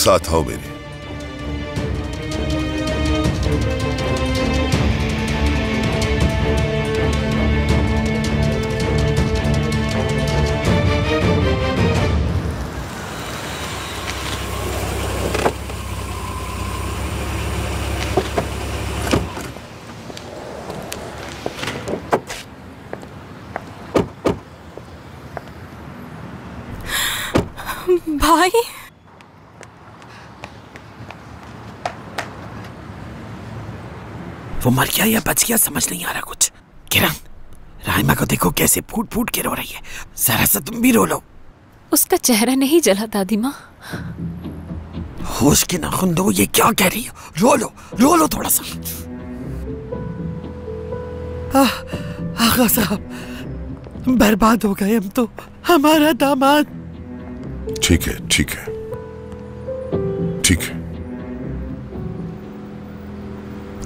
साथ आओ मेरे। भाई, वो मर गया या बच गया समझ नहीं आ रहा कुछ। किरण, राइमा को देखो कैसे फूट फूट के रो रही है। जरा सा तुम भी रो लो। उसका चेहरा नहीं जला दादी माँ। होश के नाखून दो। ये क्या कह रही हो? रो लो थोड़ा सा। आगा साहब, बर्बाद हो गए हम तो। हमारा दामाद। ठीक है, ठीक है, ठीक है।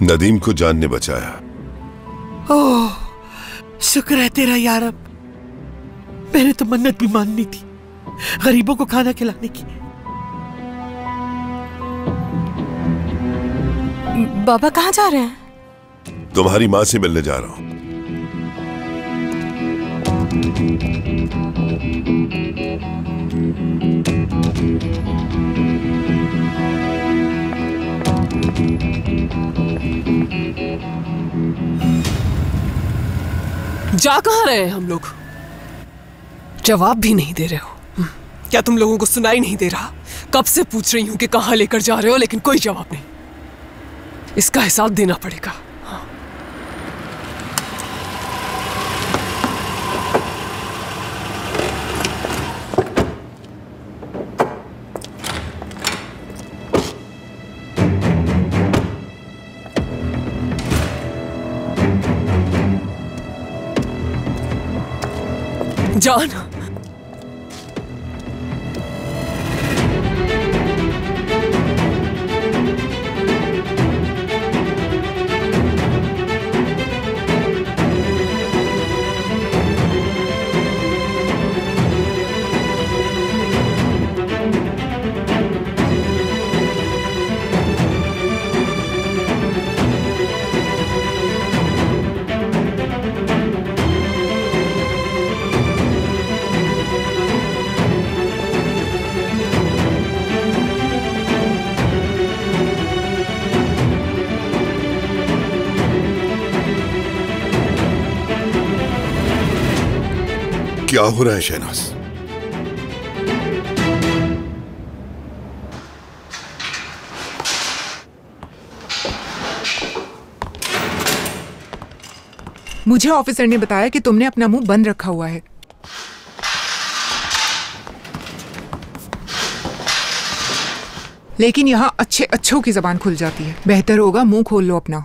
नदीम को जान ने बचाया। ओह, शुक्र है तेरा यार। अब मैंने तो मन्नत भी माननी थी, गरीबों को खाना खिलाने की। बाबा कहाँ जा रहे हैं? तुम्हारी माँ से मिलने जा रहा हूं। जा कहाँ रहे हैं हम लोग? जवाब भी नहीं दे रहे हो। क्या तुम लोगों को सुनाई नहीं दे रहा? कब से पूछ रही हूं कि कहाँ लेकर जा रहे हो, लेकिन कोई जवाब नहीं। इसका हिसाब देना पड़ेगा। जान, क्या हो रहा है शहनाज? मुझे ऑफिसर ने बताया कि तुमने अपना मुंह बंद रखा हुआ है। लेकिन यहाँ अच्छों की जबान खुल जाती है। बेहतर होगा मुंह खोल लो अपना।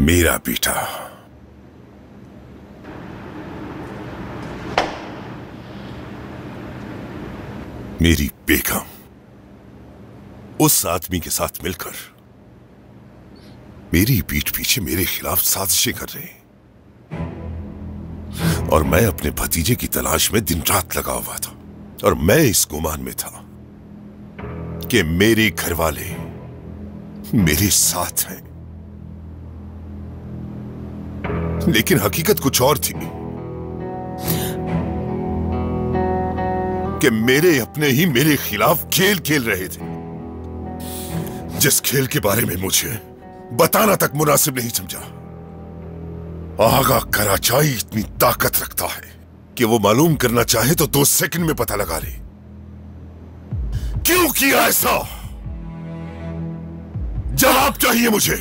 मेरा बेटा मेरी बेगम उस आदमी के साथ मिलकर मेरी पीठ पीछे मेरे खिलाफ साजिशें कर रहे हैं, और मैं अपने भतीजे की तलाश में दिन रात लगा हुआ था। और मैं इस गुमान में था कि मेरे घर वाले मेरे साथ हैं, लेकिन हकीकत कुछ और थी कि मेरे अपने ही मेरे खिलाफ खेल खेल रहे थे, जिस खेल के बारे में मुझे बताना तक मुनासिब नहीं समझा। आगा कराचाई इतनी ताकत रखता है कि वो मालूम करना चाहे तो 2 सेकंड में पता लगा ले। क्यों किया ऐसा? जवाब चाहिए मुझे।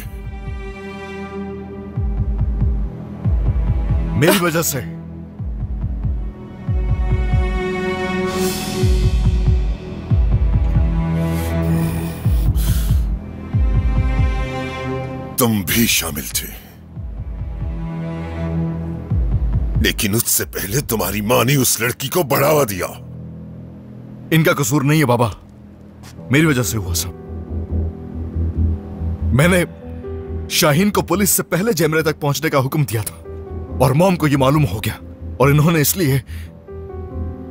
मेरी वजह से। तुम भी शामिल थे, लेकिन उससे पहले तुम्हारी मां ने उस लड़की को बढ़ावा दिया। इनका कसूर नहीं है बाबा, मेरी वजह से हुआ सब। मैंने शाहीन को पुलिस से पहले जैमरे तक पहुंचने का हुक्म दिया था और मॉम को यह मालूम हो गया और इन्होंने इसलिए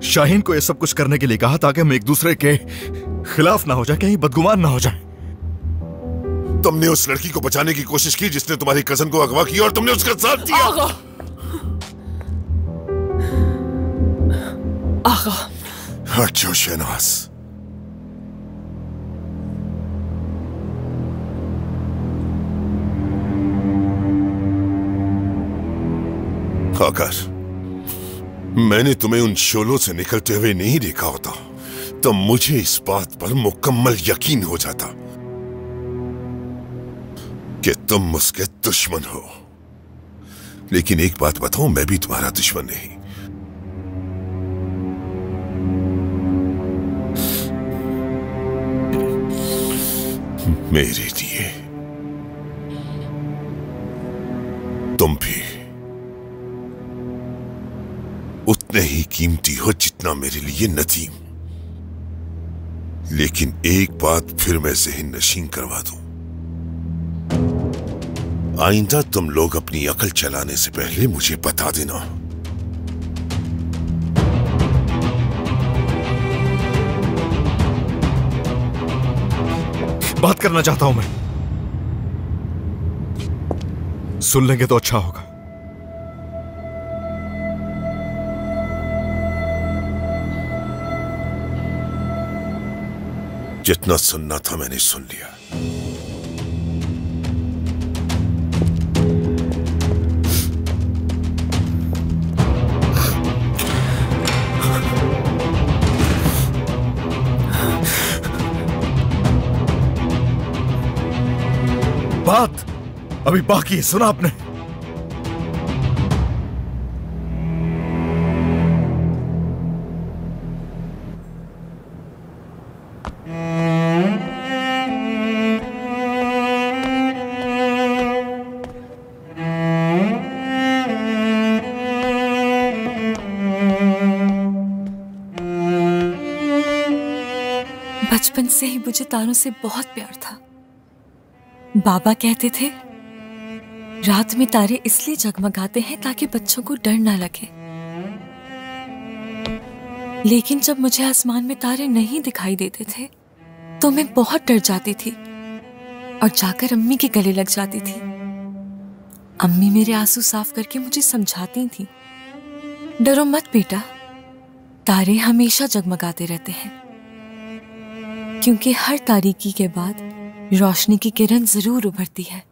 शाहीन को यह सब कुछ करने के लिए कहा ताकि हम एक दूसरे के खिलाफ ना हो जाए, कहीं बदगुमान ना हो जाए। तुमने उस लड़की को बचाने की कोशिश की जिसने तुम्हारी कजन को अगवा किया और तुमने उसका साथ दिया। आगा। हट जाओ शहनाज। अगर मैंने तुम्हें उन शोलों से निकलते हुए नहीं देखा होता तो मुझे इस बात पर मुकम्मल यकीन हो जाता कि तुम उसके दुश्मन हो। लेकिन एक बात बताऊं, मैं भी तुम्हारा दुश्मन नहीं। मेरे लिए तुम भी उतने ही कीमती हो जितना मेरे लिए नदीम। लेकिन एक बात फिर मैं ज़हन नशीन करवा दूं, आइंदा तुम लोग अपनी अकल चलाने से पहले मुझे बता देना। बात करना चाहता हूं मैं, सुन लेंगे तो अच्छा होगा। जितना सुनना था मैंने सुन लिया। बात अभी बाकी है, सुना आपने? बचपन से ही मुझे तारों से बहुत प्यार था। बाबा कहते थे रात में तारे इसलिए जगमगाते हैं ताकि बच्चों को डर ना लगे। लेकिन जब मुझे आसमान में तारे नहीं दिखाई देते थे तो मैं बहुत डर जाती थी और जाकर अम्मी के गले लग जाती थी। अम्मी मेरे आंसू साफ करके मुझे समझाती थी, डरो मत बेटा, तारे हमेशा जगमगाते रहते हैं, क्योंकि हर तारीकी के बाद रोशनी की किरण जरूर उभरती है।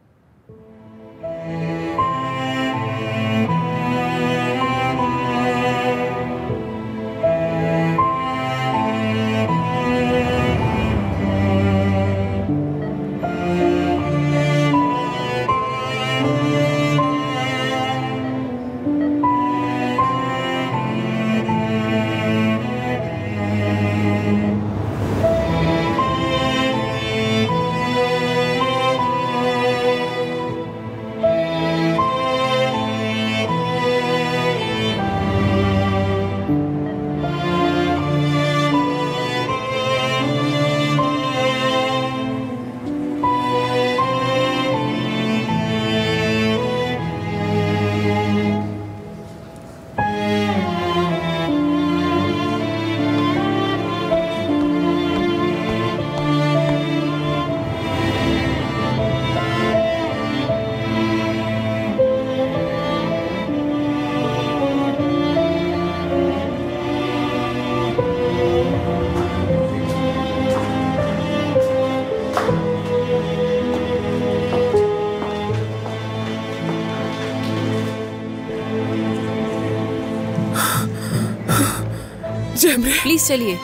प्लीज चलिए।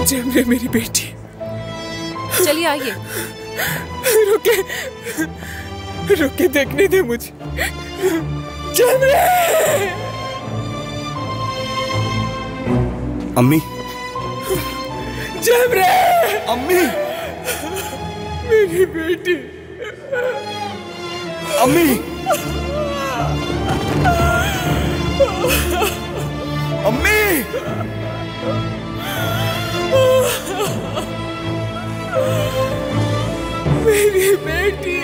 जैमरे मेरी बेटी, चलिए आइए। रुके रुके, देखने दे मुझे। जैमरे! अम्मी, जैमरे! अम्मी, मेरी बेटी, अम्मी। अम्मी! मेरी बेटी,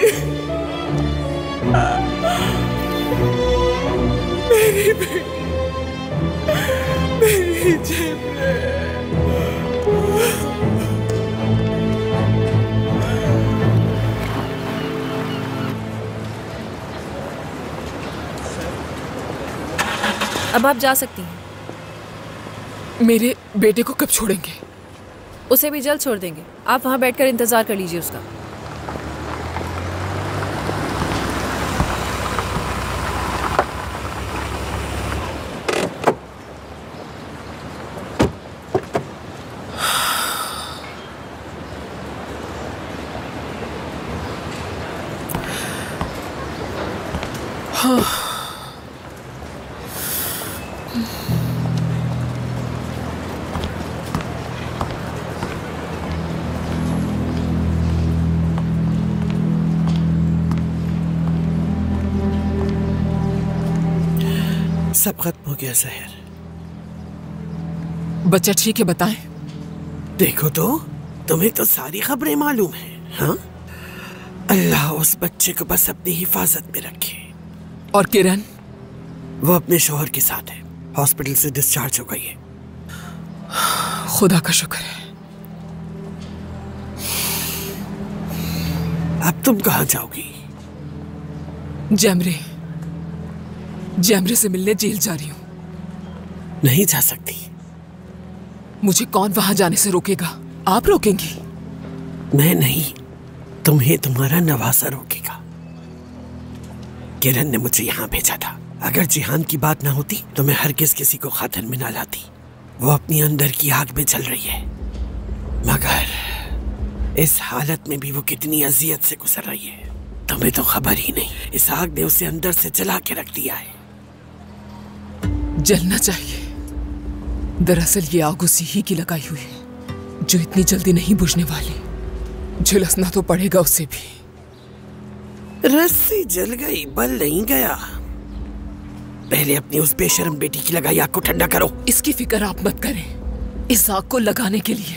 मेरी बेटी, मेरी जेमरे। अब आप जा सकती हैं। मेरे बेटे को कब छोड़ेंगे? उसे भी जल्द छोड़ देंगे। आप वहां बैठकर इंतजार कर लीजिए उसका। सब खत्म हो गया सहर। बच्चा ठीक है, बताएं। देखो तो, तुम्हें तो सारी खबरें मालूम है। हाँ, अल्लाह उस बच्चे को बस अपनी हिफाजत में रखे। और किरण? वो अपने शौहर के साथ है, हॉस्पिटल से डिस्चार्ज हो गई है। खुदा का शुक्र है। अब तुम कहाँ जाओगी? जैमरे से मिलने जेल जा रही हूँ। नहीं जा सकती। मुझे कौन वहां जाने से रोकेगा? आप रोकेंगी? मैं नहीं, तुम्हें तुम्हारा नवासा रोकेगा। किरण ने मुझे यहाँ भेजा था। अगर जिहान की बात ना होती तो मैं हरगिज किसी को खातर में ना लाती। वो अपनी अंदर की आग में जल रही है, मगर इस हालत में भी वो कितनी अजियत से गुजर रही है तुम्हें तो खबर ही नहीं। इस आग ने उसे अंदर से जला के रख दिया है। जलना चाहिए। दरअसल ये आग उसी ही की लगाई हुई है जो इतनी जल्दी नहीं बुझने वाली। झुलसना तो पड़ेगा उसे भी। रस्सी जल गई, बल नहीं गया। पहले अपनी उस बेशर्म बेटी की लगाई आग को ठंडा करो। इसकी फिक्र आप मत करें। इस आग को लगाने के लिए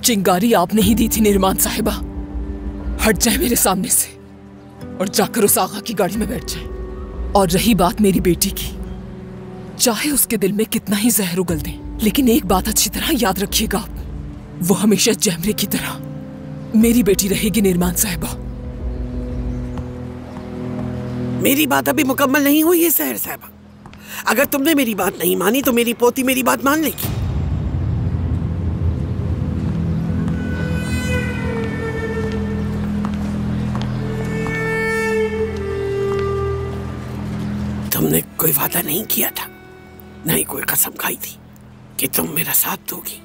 चिंगारी आपने ही दी थी निर्माण साहिबा। हट जाए मेरे सामने से और जाकर उस आगा की गाड़ी में बैठ जाए। और रही बात मेरी बेटी की, चाहे उसके दिल में कितना ही जहर उगल दे, लेकिन एक बात अच्छी तरह याद रखिएगा आप, वो हमेशा जैमरे की तरह मेरी बेटी रहेगी निर्माण साहिबा। मेरी बात अभी मुकम्मल नहीं हुई है सहर साहिबा। अगर तुमने मेरी बात नहीं मानी तो मेरी पोती मेरी बात मान लेगी। तुमने कोई वादा नहीं किया था, नहीं कोई कसम खाई थी कि तुम मेरा साथ दोगी।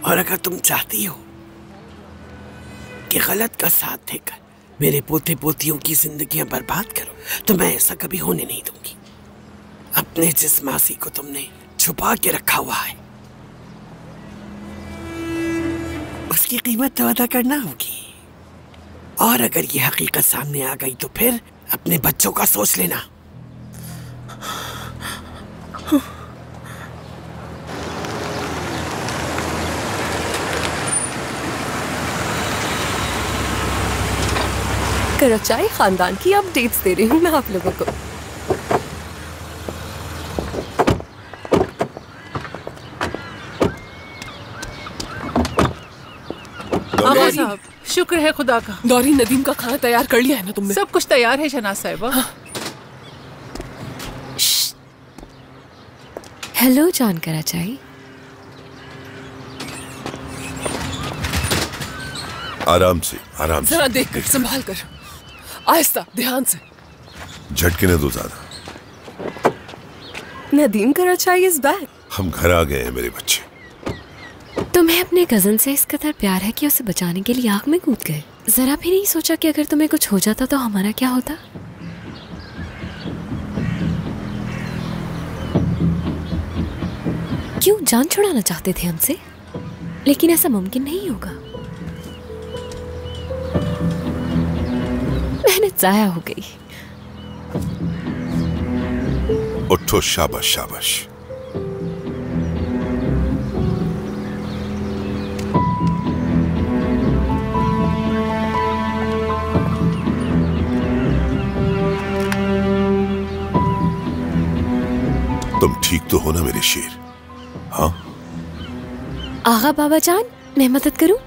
और अगर तुम चाहती हो कि गलत का साथ देकर मेरे पोते पोतियों की जिंदगियां बर्बाद करो, तो मैं ऐसा कभी होने नहीं दूंगी। अपने जिस मासी को तुमने छुपा के रखा हुआ है, उसकी कीमत तो अदा करना होगी। और अगर ये हकीकत सामने आ गई तो फिर अपने बच्चों का सोच लेना। कराचाई खानदान की अपडेट्स दे रही हूँ मैं आप लोगों को। साहब, शुक्र है खुदा का। दौरी नदीम का खाना तैयार कर लिया है ना तुमने? सब कुछ तैयार है शनाज साहिबा। हेलो जान कराचाई। आराम से, आराम से। जरा देख कर, संभाल कर, आहिस्ता, ध्यान से। झटके न दो ज्यादा। Nadeem Karachai is back. हम घर आ गए हैं मेरे बच्चे। तुम्हें अपने कजन से इस कदर प्यार है कि उसे बचाने के लिए आग में कूद गए। जरा भी नहीं सोचा कि अगर तुम्हें कुछ हो जाता तो हमारा क्या होता? क्यों जान छुड़ाना चाहते थे हमसे? लेकिन ऐसा मुमकिन नहीं होगा। मेहनत जाया हो गई। उठो, शाबाश शाबाश। तुम ठीक तो हो ना मेरे शेर? हाँ आगा बाबा जान, मैं मदद करूं?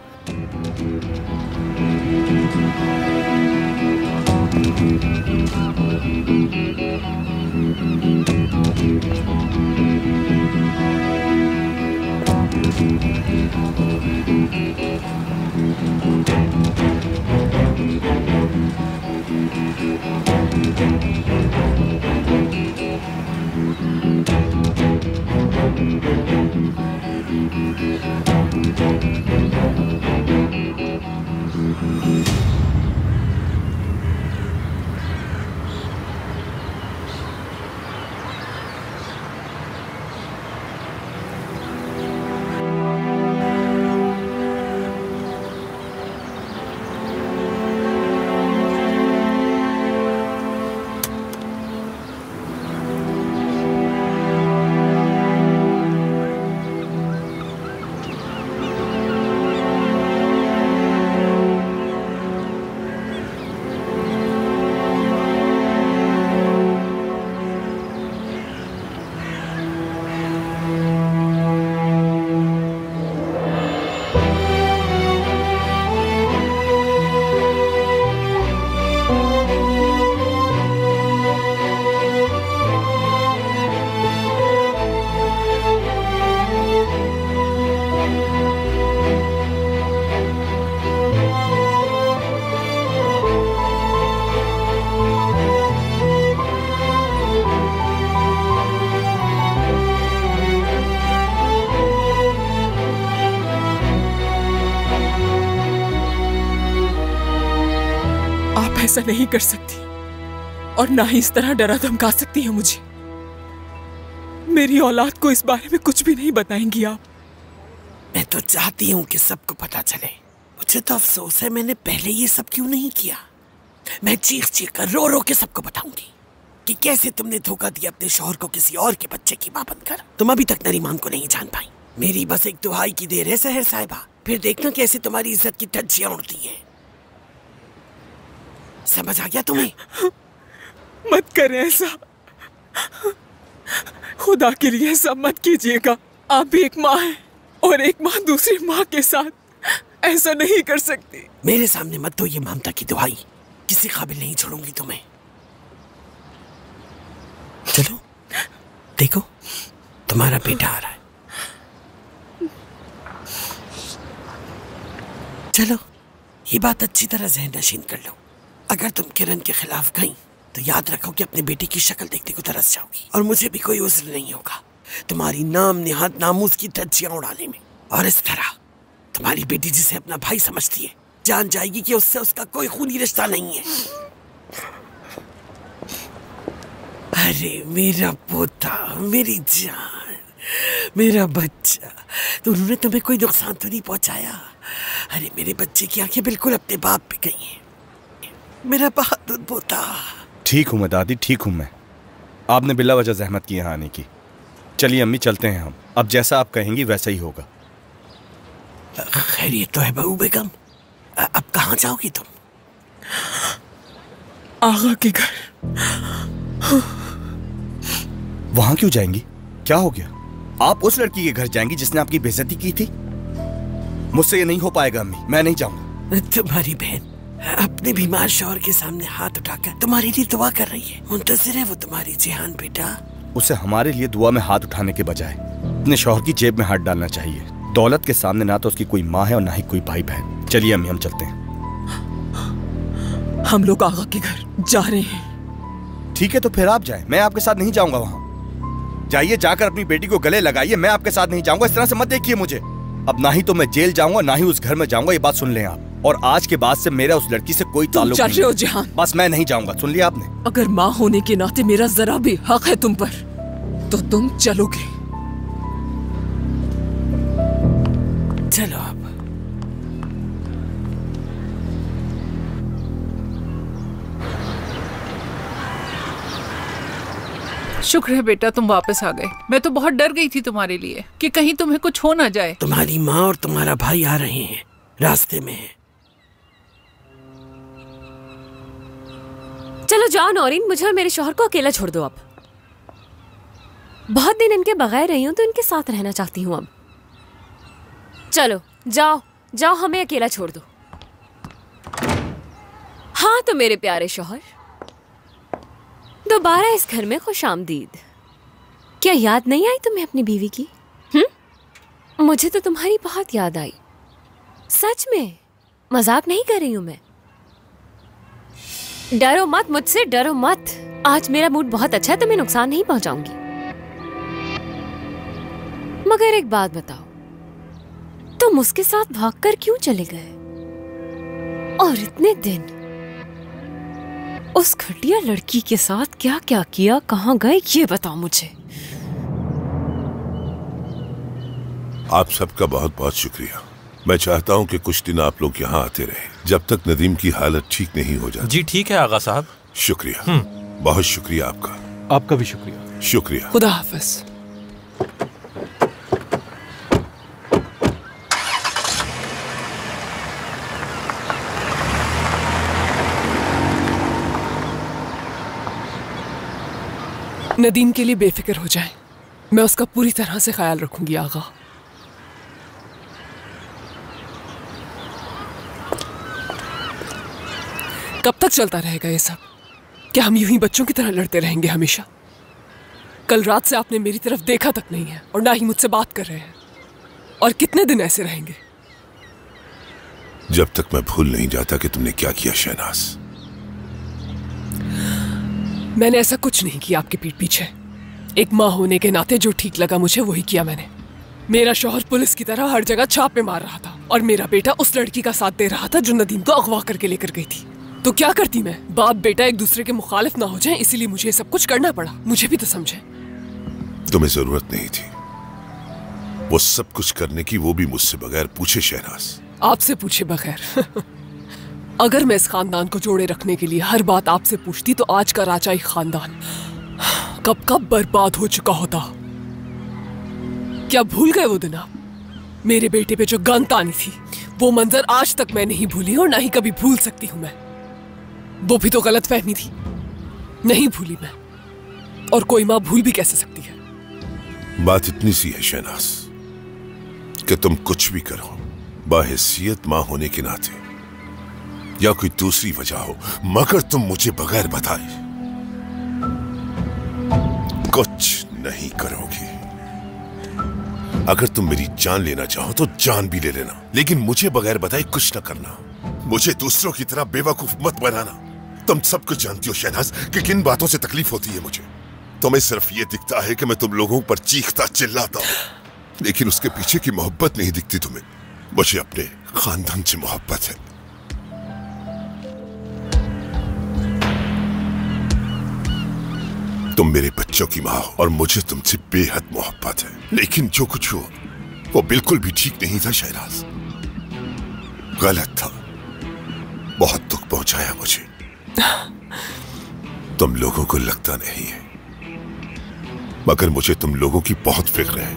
ऐसा नहीं कर सकती और ना ही इस तरह डरा धमका सकती है मुझे। मेरी औलाद को इस बारे में कुछ भी नहीं बताएंगी आप। मैं तो चाहती हूँ कि सबको पता चले। मुझे तो अफसोस है मैंने पहले ये सब क्यों नहीं किया। मैं चीख चीख कर रो रो के सबको बताऊंगी कि कैसे तुमने धोखा दिया अपने शौहर को किसी और के बच्चे की मां बनकर। तुम अभी तक नरीमान को नहीं जान पाई। मेरी बस एक दुहाई की देर है सहर साहिबा, फिर देखना कैसे तुम्हारी इज्जत की धज्जियां उड़ती हैं। समझ आ गया तुम्हें? मत करें ऐसा, खुदा के लिए ऐसा मत कीजिएगा। आप भी एक माँ हैं और एक माँ दूसरी माँ के साथ ऐसा नहीं कर सकती। मेरे सामने मत दो ये ममता की दुहाई, किसी काबिल नहीं छोड़ूंगी तुम्हें। चलो देखो तुम्हारा बेटा आ रहा है। चलो ये बात अच्छी तरह ज़हन नशीन कर लो। अगर तुम किरण के खिलाफ गई तो याद रखो कि अपने बेटे की शक्ल देखने को तरस जाओगी और मुझे भी कोई उज़्र नहीं होगा तुम्हारी नाम निहाद नामूस की धज्जियां उड़ाने में। और इस तरह तुम्हारी बेटी जिसे अपना भाई समझती है जान जाएगी कि उससे उसका कोई खूनी रिश्ता नहीं है। अरे मेरा पोता, मेरी जान, मेरा बच्चा, तो उन्होंने तुम्हें कोई नुकसान तो नहीं पहुंचाया? अरे मेरे बच्चे की आंखें बिल्कुल अपने बाप पे गई हैं। मेरा बहादुर पोता। ठीक हूँ मैं दादी, ठीक हूँ मैं। आपने बिला वजह जहमत की यहाँ आने की। चलिए अम्मी चलते हैं हम। अब जैसा आप कहेंगी वैसा ही होगा। खैरियत तो है बहू बेगम। अब कहाँ जाओगी तुम? आगा के घर। वहां क्यों जाएंगी? क्या हो गया? आप उस लड़की के घर जाएंगी जिसने आपकी बेइज्जती की थी? मुझसे ये नहीं हो पाएगा अम्मी, मैं नहीं जाऊंगा। तुम्हारी बहन अपने बीमार शौहर के सामने हाथ उठाकर तुम्हारे लिए दुआ कर रही है। मुंतज़िर है वो तुम्हारी जिहान बेटा। उसे हमारे लिए दुआ में हाथ उठाने के बजाय अपने शौहर की जेब में हाथ डालना चाहिए। दौलत के सामने ना तो उसकी कोई माँ है और ना ही कोई भाई बहन। चलिए अम्मी हम चलते हैं। हम लोग आगा के घर जा रहे हैं। ठीक है तो फिर आप जाएं, मैं आपके साथ नहीं जाऊंगा। वहां जाइए, जाकर अपनी बेटी को गले लगाइए। मैं आपके साथ नहीं जाऊंगा। इस तरह से मत देखिए मुझे। अब ना ही तो मैं जेल जाऊंगा ना ही उस घर में जाऊंगा। ये बात सुन लें आप। और आज के बाद से मेरा उस लड़की से कोई ताल्लुक नहीं। चल रहे हो जहान? बस मैं नहीं जाऊंगा, सुन लिया आपने? अगर माँ होने के नाते मेरा जरा भी हक है तुम पर तो तुम चलोगे। चलो आप। शुक्र है बेटा तुम वापस आ गए। मैं तो बहुत डर गई थी तुम्हारे लिए कि कहीं तुम्हें कुछ हो ना जाए। तुम्हारी माँ और तुम्हारा भाई आ रहे हैं, रास्ते में हैं। चलो जाओ नौरीन, मुझे और मेरे शौहर को अकेला छोड़ दो। अब बहुत दिन इनके बगैर रही हूं तो इनके साथ रहना चाहती हूँ अब। चलो जाओ जाओ, हमें अकेला छोड़ दो। हाँ तो मेरे प्यारे शौहर, दोबारा इस घर में खुशामदीद। क्या याद नहीं आई तुम्हें अपनी बीवी की? मुझे तो तुम्हारी बहुत याद आई, सच में, मजाक नहीं कर रही हूं मैं। डरो मत मुझसे, डरो मत। आज मेरा मूड बहुत अच्छा है, तुम्हें नुकसान नहीं पहुंचाऊंगी। मगर एक बात बताओ, तुम उसके साथ भागकर क्यों चले गए? और इतने दिन उस घटिया लड़की के साथ क्या क्या किया, कहाँ गए, ये बताओ मुझे। आप सबका बहुत बहुत शुक्रिया। मैं चाहता हूं कि कुछ दिन आप लोग यहाँ आते रहे जब तक नदीम की हालत ठीक नहीं हो जाती। जी ठीक है आगा साहब। शुक्रिया, बहुत शुक्रिया आपका। आपका भी शुक्रिया। शुक्रिया। खुदा हाफिज। नदीम के लिए बेफिक्र हो जाएं। मैं उसका पूरी तरह से ख्याल रखूंगी आगा। कब तक चलता रहेगा ये सब? क्या हम यूं ही बच्चों की तरह लड़ते रहेंगे हमेशा? कल रात से आपने मेरी तरफ देखा तक नहीं है और ना ही मुझसे बात कर रहे हैं। और कितने दिन ऐसे रहेंगे? जब तक मैं भूल नहीं जाता कि तुमने क्या किया शहनाज। मैंने ऐसा कुछ नहीं किया आपकी पीठ पीछे। एक माँ होने के नाते जो ठीक लगा मुझे वही किया मैंने। मेरा शौहर पुलिस की तरह हर जगह छापे मार रहा था और मेरा बेटा उस लड़की का साथ दे रहा था जो नदीम को अगवा करके लेकर गई थी। तो क्या करती मैं? बाप बेटा एक दूसरे के मुखालिफ ना हो जाएं, इसीलिए मुझे सब कुछ करना पड़ा। मुझे भी तो समझे। तुम्हें जरूरत नहीं थी वो सब कुछ करने की, वो भी मुझसे बगैर पूछे शहनाज। आपसे पूछे बगैर? अगर मैं इस खानदान को जोड़े रखने के लिए हर बात आपसे पूछती तो आज का राजाई खानदान कब कब बर्बाद हो चुका होता। क्या भूल गए वो दिन आप? मेरे बेटे पे जो गन तानी थी, वो मंजर आज तक मैं नहीं भूली और ना ही कभी भूल सकती हूं मैं। वो भी तो गलत फहमी थी, नहीं भूली मैं। और कोई माँ भूल भी कैसे सकती है? बात इतनी सी है शहनाज कि तुम कुछ भी करो, बाहैसियत माँ होने के नाते या कोई दूसरी वजह हो, मगर तुम मुझे बगैर बताए कुछ नहीं करोगी। अगर तुम मेरी जान लेना चाहो तो जान भी ले लेना, लेकिन मुझे बगैर बताए कुछ न करना। मुझे दूसरों की तरह बेवकूफ मत बनाना। तुम सब कुछ जानती हो शहनाज कि किन बातों से तकलीफ होती है मुझे। तुम्हें सिर्फ ये दिखता है कि मैं तुम लोगों पर चीखता चिल्लाता हूं, लेकिन उसके पीछे की मोहब्बत नहीं दिखती तुम्हें। मुझे अपने खानदान से मोहब्बत है। तुम मेरे बच्चों की माँ हो और मुझे तुमसे बेहद मोहब्बत है, लेकिन जो कुछ हो वो बिल्कुल भी ठीक नहीं था शहनाज। गलत था, बहुत दुख पहुंचाया मुझे। तुम लोगों को लगता नहीं है, मगर मुझे तुम लोगों की बहुत फिक्र है।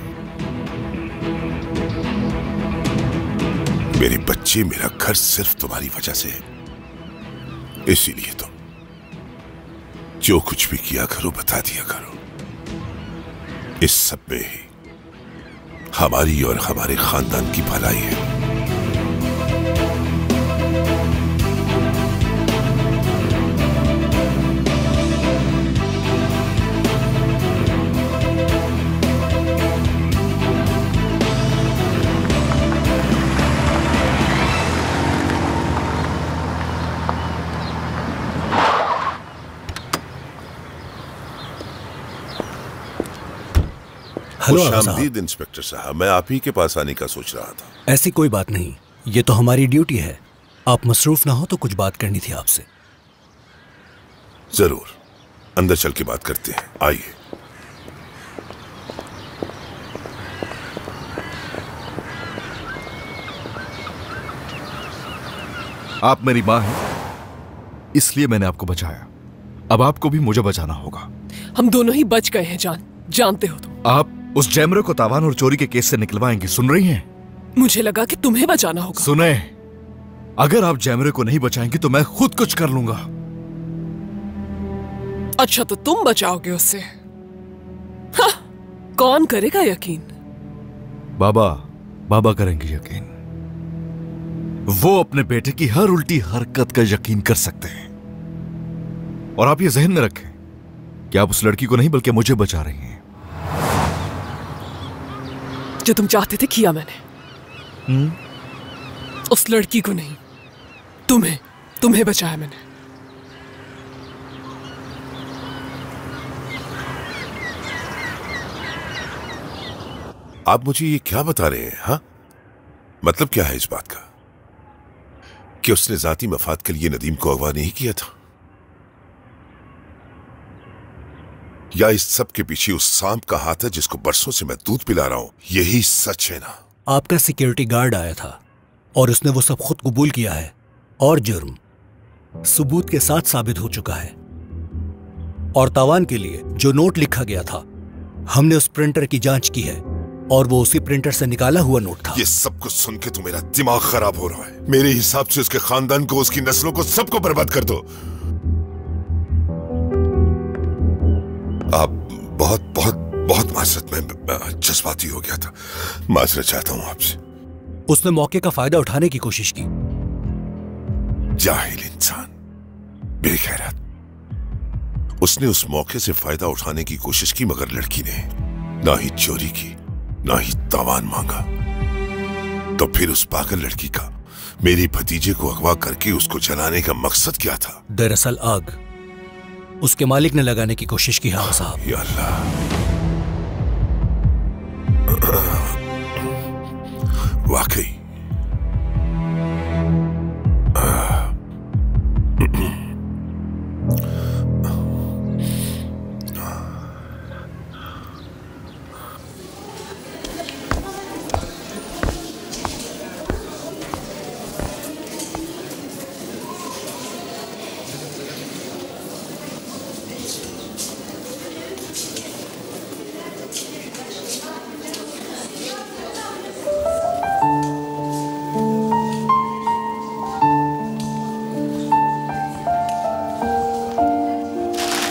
मेरे बच्चे, मेरा घर सिर्फ तुम्हारी वजह से है। इसीलिए तुम जो कुछ भी किया करो बता दिया करो। इस सब में ही हमारी और हमारे खानदान की भलाई है। खुशामदीद इंस्पेक्टर साहब, मैं आप ही के पास आने का सोच रहा था। ऐसी कोई बात नहीं, ये तो हमारी ड्यूटी है। आप मसरूफ ना हो तो कुछ बात करनी थी आपसे। जरूर, अंदर चल के बात करते हैं, आइए। आप मेरी माँ हैं, इसलिए मैंने आपको बचाया। अब आपको भी मुझे बचाना होगा। हम दोनों ही बच गए हैं जान, जानते हो तुम। आप उस जैमरे को तावान और चोरी के केस से निकलवाएंगी, सुन रही हैं? मुझे लगा कि तुम्हें बचाना होगा। सुने, अगर आप जैमरे को नहीं बचाएंगी तो मैं खुद कुछ कर लूंगा। अच्छा तो तुम बचाओगे उससे? हाँ, कौन करेगा यकीन? बाबा करेंगे यकीन। वो अपने बेटे की हर उल्टी हरकत का यकीन कर सकते हैं। और आप ये जहन में रखें कि आप उस लड़की को नहीं बल्कि मुझे बचा रही हैं। जो तुम चाहते थे किया मैंने। उस लड़की को नहीं, तुम्हें बचाया मैंने। आप मुझे ये क्या बता रहे हैं? हाँ, मतलब क्या है इस बात का कि उसने जाती मफाद के लिए नदीम को अगवा नहीं किया था? या इस सब के पीछे उस सांप का हाथ है जिसको बरसों से मैं दूध पिला रहा हूं? यही सच है ना? आपका सिक्योरिटी गार्ड आया था और उसने वो सब खुद कबूल किया है और जुर्म सबूत के साथ साबित हो चुका है। और तावान के लिए जो नोट लिखा गया था, हमने उस प्रिंटर की जांच की है और वो उसी प्रिंटर से निकाला हुआ नोट था। ये सब कुछ सुन के तो मेरा दिमाग खराब हो रहा है। मेरे हिसाब से उसके खानदान को, उसकी नस्लों को, सबको बर्बाद कर दो। आप बहुत माजरत, में जज्बाती हो गया था, माजरत चाहता हूं आपसे। उसने मौके का फायदा उठाने की कोशिश की। जाहिल इंसान, बेखैरत। उसने उस मौके से फायदा उठाने की कोशिश की, मगर लड़की ने ना ही चोरी की ना ही तावान मांगा। तो फिर उस पागल लड़की का मेरी भतीजे को अगवा करके उसको जलाने का मकसद क्या था? दरअसल आग उसके मालिक ने लगाने की कोशिश की। हाँ साहब। या अल्लाह, वाकई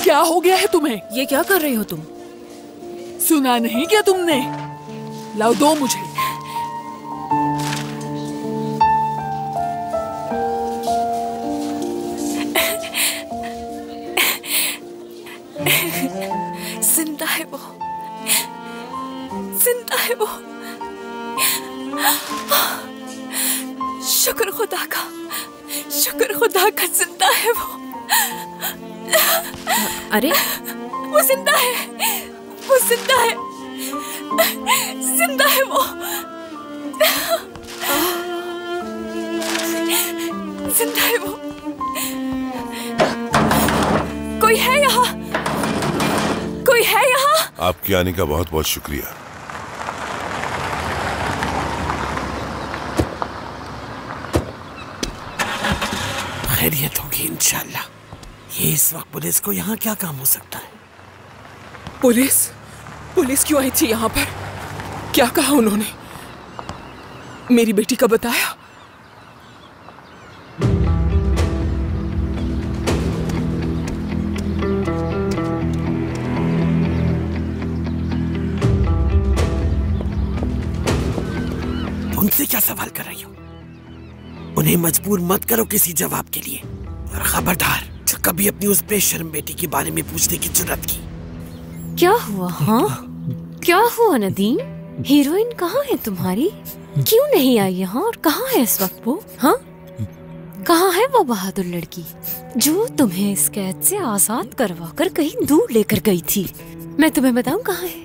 क्या हो गया है तुम्हें? ये क्या कर रही हो तुम? सुना नहीं क्या तुमने? लाओ दो मुझे। जिंदा है वो, जिंदा है वो। शुक्र खुदा का, शुक्र खुदा का, जिंदा है वो। अरे वो जिंदा है, वो जिंदा है, जिंदा है वो, जिंदा है वो। कोई है यहाँ? कोई है यहाँ? आपके आने का बहुत बहुत शुक्रिया। खैरियत होगी इंशाल्लाह। ये इस वक्त पुलिस को यहाँ क्या काम हो सकता है? पुलिस क्यों आई थी यहाँ पर? क्या कहा उन्होंने? मेरी बेटी का बताया? उनसे क्या सवाल कर रही हो? उन्हें मजबूर मत करो किसी जवाब के लिए। और खबरदार, जो कभी अपनी उस बेशर्म बेटी के बारे में पूछने की जुर्रत की। क्या हुआ? हाँ, क्या हुआ नदीम? हीरोइन कहाँ है तुम्हारी? क्यों नहीं आई यहाँ? और कहाँ है इस वक्त वो? हाँ, कहाँ है वो बहादुर लड़की जो तुम्हें इस कैद से आजाद करवा कर कहीं दूर लेकर गई थी? मैं तुम्हें बताऊं कहाँ है?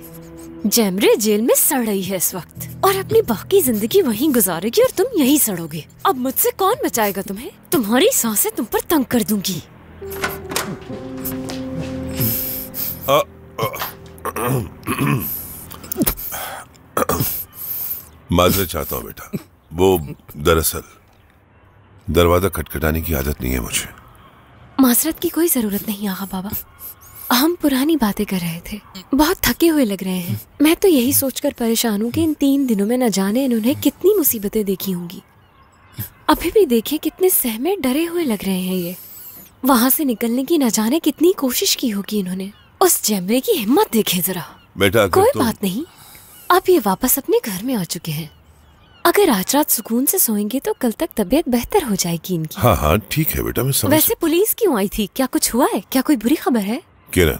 जैमरे जेल में सड़ रही है इस वक्त और अपनी बाकी जिंदगी वहीं गुजारेगी और तुम यहीं सड़ोगे। अब मुझसे कौन बचाएगा तुम्हें? तुम्हारी सांसें तुम पर तंग कर दूंगी। माजरत चाहता हूँ बेटा, वो दरअसल दरवाजा खटखटाने की आदत नहीं है मुझे। माजरत की कोई जरूरत नहीं आगा बाबा। हम पुरानी बातें कर रहे थे। बहुत थके हुए लग रहे हैं। मैं तो यही सोचकर परेशान हूँ कि इन 3 दिनों में न जाने इन्होंने कितनी मुसीबतें देखी होंगी। अभी भी देखिए कितने सहमे डरे हुए लग रहे हैं ये। वहाँ से निकलने की न जाने कितनी कोशिश की होगी इन्होंने। उस जैमरे की हिम्मत देखे जरा। बेटा कोई बात नहीं, अब ये वापस अपने घर में आ चुके हैं। अगर आज रात सुकून से सोएंगे तो कल तक तबीयत बेहतर हो जाएगी इनकी। हाँ हाँ ठीक है बेटा, मैं समझ। वैसे पुलिस क्यों आई थी? क्या कुछ हुआ है? क्या कोई बुरी खबर है? किरण,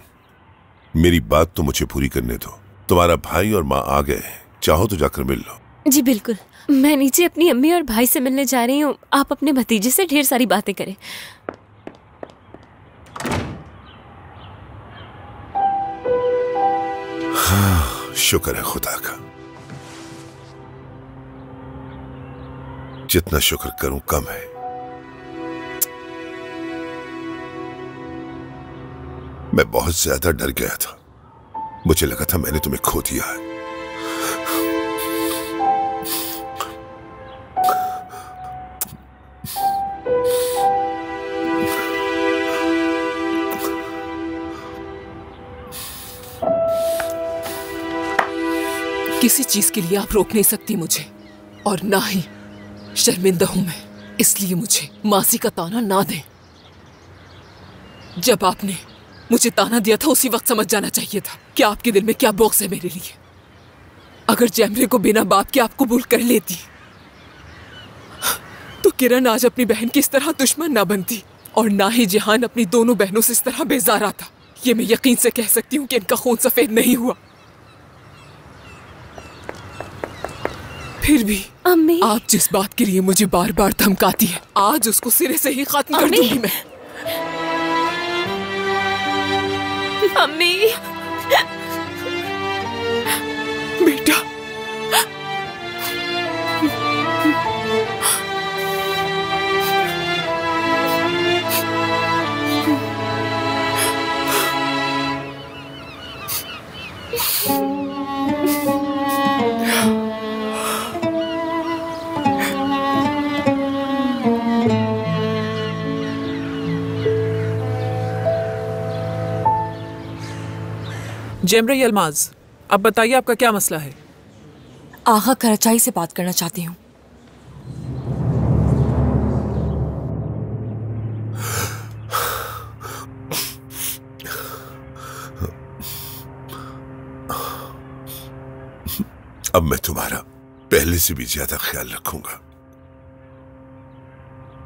मेरी बात तो मुझे पूरी करने दो। तुम्हारा भाई और माँ आ गए हैं, चाहो तो जाकर मिल लो। जी बिल्कुल, मैं नीचे अपनी अम्मी और भाई से मिलने जा रही हूँ। आप अपने भतीजे से ढेर सारी बातें करें। हाँ, शुक्र है खुदा का। जितना शुक्र करूं कम है। मैं बहुत ज्यादा डर गया था। मुझे लगा था मैंने तुम्हें खो दिया है। किसी चीज के लिए आप रोक नहीं सकती मुझे, और ना ही शर्मिंदा हूं मैं। इसलिए मुझे मासी का ताना ना दें। जब आपने मुझे ताना दिया था उसी वक्त समझ जाना चाहिए था कि आपके दिल में क्या बोक्स है मेरे लिए। अगर जैमरे को बिना बाप के आप कबूल कर लेती तो किरण आज अपनी बहन की इस तरह दुश्मन ना बनती, और ना ही जिहान अपनी दोनों बहनों से इस तरह बेजार आता। ये मैं यकीन से कह सकती हूँ कि इनका खून सफेद नहीं हुआ। फिर भी अम्मी, आप जिस बात के लिए मुझे बार बार धमकाती है, आज उसको सिरे से ही खत्म कर दूंगी मैं। अम्मी, बेटा, जैमरे यलमाज, अब बताइए आपका क्या मसला है? आगा कराचाई से बात करना चाहती हूँ। अब मैं तुम्हारा पहले से भी ज्यादा ख्याल रखूंगा।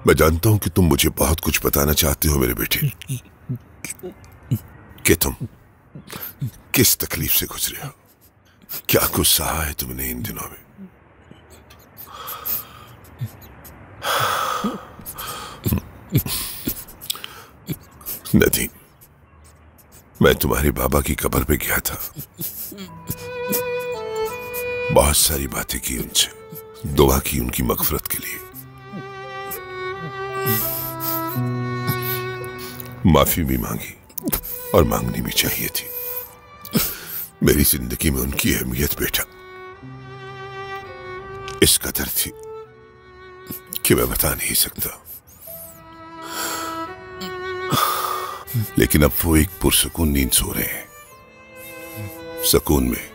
मैं जानता हूं कि तुम मुझे बहुत कुछ बताना चाहते हो मेरे बेटे, कि तुम किस तकलीफ से गुजरे हो, क्या कुछ सहा है तुमने इन दिनों में। नदीम, मैं तुम्हारे बाबा की कब्र पे गया था। बहुत सारी बातें की उनसे, दुआ की उनकी मगफरत के लिए, माफी भी मांगी और मांगनी भी चाहिए थी। मेरी जिंदगी में उनकी अहमियत बेटा इस कदर थी कि मैं बता नहीं सकता। लेकिन अब वो एक पुरसकून नींद सो रहे हैं, सुकून में।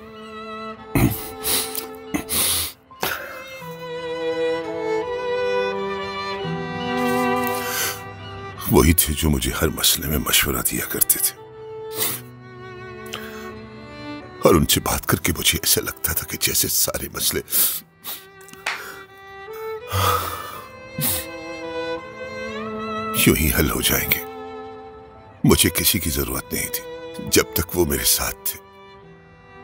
वही थे जो मुझे हर मसले में मशवरा दिया करते थे, और उनसे बात करके मुझे ऐसा लगता था कि जैसे सारे मसले यूं ही हल हो जाएंगे। मुझे किसी की जरूरत नहीं थी जब तक वो मेरे साथ थे,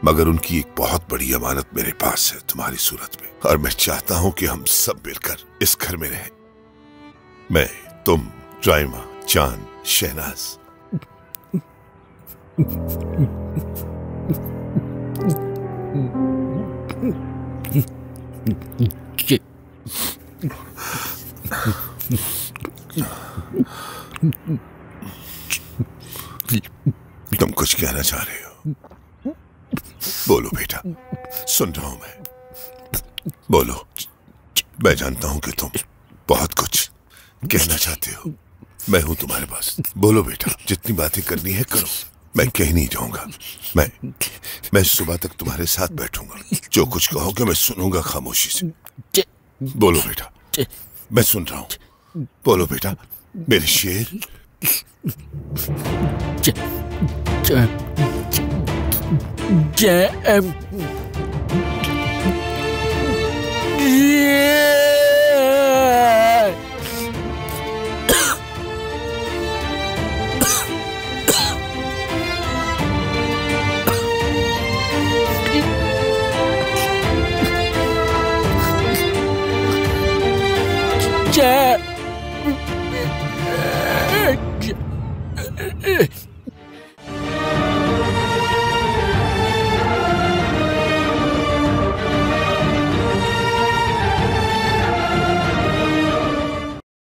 मगर उनकी एक बहुत बड़ी अमानत मेरे पास है तुम्हारी सूरत में, और मैं चाहता हूं कि हम सब मिलकर इस घर में रहें। मैं, तुम, राइमा, चांद, शहनाज। तुम कुछ कहना चाह रहे हो? बोलो बेटा, सुन रहा हूं मैं। बोलो, मैं जानता हूं कि तुम बहुत कुछ कहना चाहते हो। मैं हूं तुम्हारे पास। बोलो बेटा, जितनी बातें करनी है करो। मैं कहीं नहीं जाऊंगा। मैं सुबह तक तुम्हारे साथ बैठूंगा। जो कुछ कहोगे मैं सुनूंगा खामोशी से। बोलो बेटा, मैं सुन रहा हूं। बोलो बेटा मेरे शेर। जय